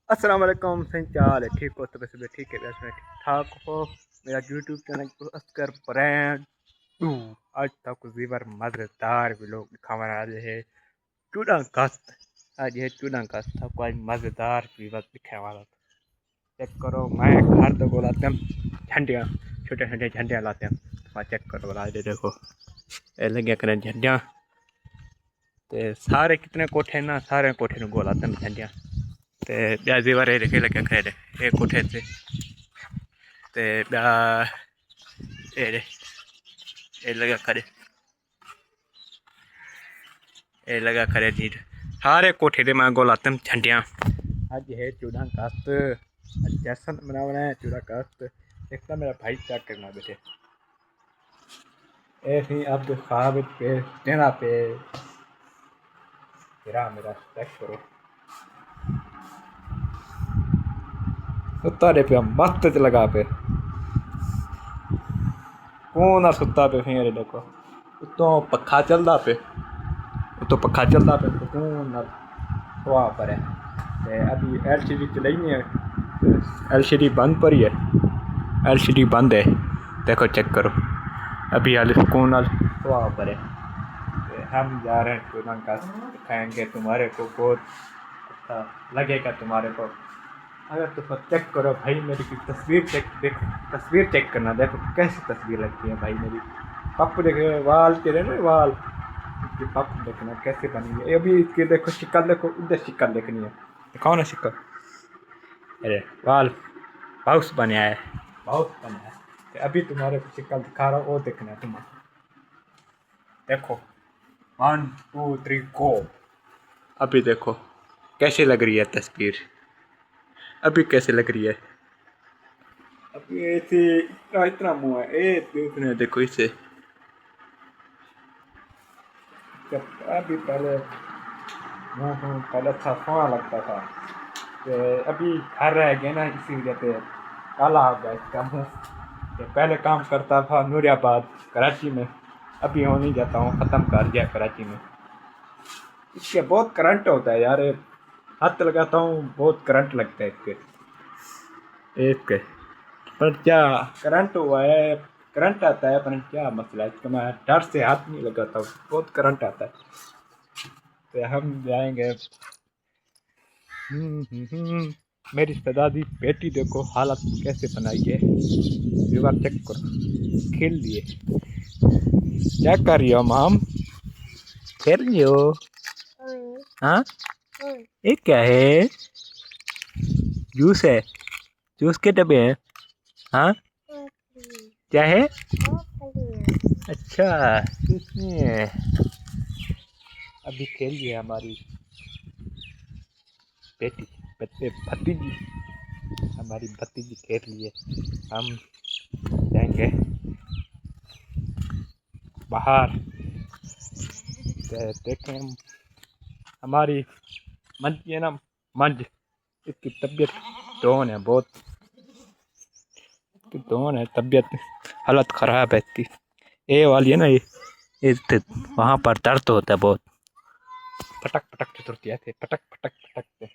अस्सलाम वालेकुम संचाल है ठीक हो तो वैसे भी ठीक है वैसे ठीक ठाक हो। मेरा यूट्यूब चैनल को अस्कर ब्रांड टू आज तक जीवर मज़ेदार भी लोग दिखावा रहे हैं चूड़ा कस्त। आज ये चूड़ा कस्त था कोई मज़ेदार भी बस दिखाने वाला था। चेक करो मैं घर तो बोलाते हैं झंडियाँ छोटे छोटे झंडियाँ लाते हैं वहाँ चेक करो बोला दे देखो ये लगे करें झंडियाँ तो सारे कितने कोठे ना सारे कोठे में गोलाते हैं झंडियाँ ते ॿिया ज़ेवर रखे लॻा खड़े हे कोठे ते ॿिया अहिड़े हे लॻा खड़े हे लॻा खड़े नीर सारे कोठे ते मां गोलातम झंडियाँ। आज है चूड़ा कास्त आज जश्न मनाना है चूड़ा कास्त देखता मेरा भाई क्या करना बेटे ऐसे अब खाब पे देना पे तेरा मेरा चेक करो सुता रे पे मस्त लगा पे कौन आ सुता पे फिर देखो तो पखा चलता पे तो पखा चलता पे तो कौन हवा पर है ते अभी एलसीडी चलाई नहीं है एलसीडी बंद पर ही है एलसीडी बंद है देखो चेक करो अभी हाल सुकून हवा पर है हम जा रहे हैं चूड़ा कास्त दिखाएंगे तुम्हारे को बहुत अच्छा लगेगा तुम्हारे को अगर तो चेक करो भाई मेरी की तस्वीर चेक देखो तस्वीर चेक करना देखो कैसी तस्वीर लगती है भाई मेरी पप्पू देखे वाल तेरे ना वाल इसकी पप्पू देखना कैसे बनी है अभी इसके देखो शिकल देखो उधर शिकल देखनी है दिखाओ ना शिकल अरे वाल बाउस बनाया है बाउस बनाया है तो अभी तुम्हारे को शिकल दिखा रहा हूँ वो देखना है तुम्हारा देखो 1 2 3 गो अभी देखो कैसे लग रही है तस्वीर अभी कैसे लग रही है अभी ऐसे इतना इतना मुँह है ए देखने देखो इसे जब अभी पहले मुँह पहले अच्छा सोना लगता था तो अभी घर रह गया ना इसी वजह से काला हो गया इसका मुँह तो पहले काम करता था नूरियाबाद कराची में अभी हो नहीं जाता हूँ ख़त्म कर दिया कराची में इसके बहुत करंट होता है यार हाथ लगाता हूँ बहुत करंट लगता है इसके पर क्या करंट हुआ है करंट आता है पर क्या मसला है इसका मैं डर से हाथ नहीं लगाता हूँ बहुत करंट आता है तो हम जाएंगे मेरी सदादी बेटी देखो हालत कैसे बनाई है विवाह चेक करो खेल लिए क्या कर रही हो माम खेल रही हो हाँ ये क्या है जूस है जूस के डब्बे हैं हाँ क्या है अच्छा किसने अभी खेल लिया हमारी बेटी बच्चे भतीजी हमारी भतीजी खेल लिए हम जाएंगे बाहर देखें हम हमारी मंज है ना मंज इसकी तबीयत डाउन है बहुत डाउन है तबीयत हालत ख़राब है इसकी ये वाली है ना ये वहाँ पर दर्द होता है बहुत पटक पटक चतुर्थी ऐसे पटक पटक पटक से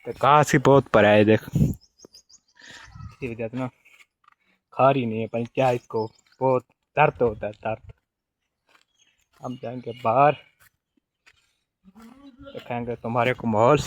तो घास ही बहुत पड़ा है देख इसी वजह से ना खा रही नहीं है पर क्या इसको बहुत दर्द होता है दर्द हम जाएंगे बाहर दिखाएंगे तुम्हारे को माहौल